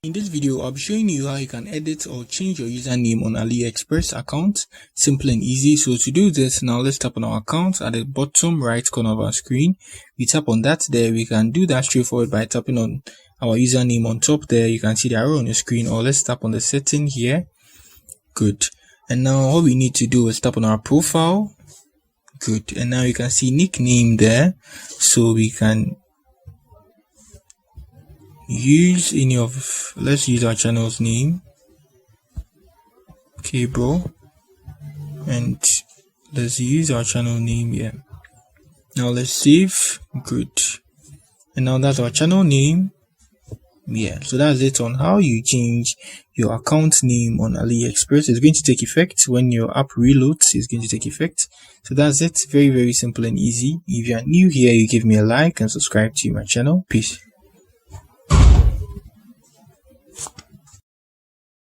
In this video, I'll be showing you how you can edit or change your username on AliExpress account. Simple and easy. So to do this, now let's tap on our account at the bottom right corner of our screen. We tap on that there. We can do that straightforward by tapping on our username on top there. You can see the arrow on your screen, or let's tap on the setting here. Good. And now all we need to do is tap on our profile. Good. And now you can see nickname there. So we can use any of, let's use our channel's name, okay bro, and let's use our channel name here. Now let's save. Good. And now that's our channel name. Yeah, so that's it on how you change your account name on AliExpress. It's going to take effect when your app reloads. It's going to take effect. So that's it. Very simple and easy. If you are new here, you give me a like and subscribe to my channel. Peace.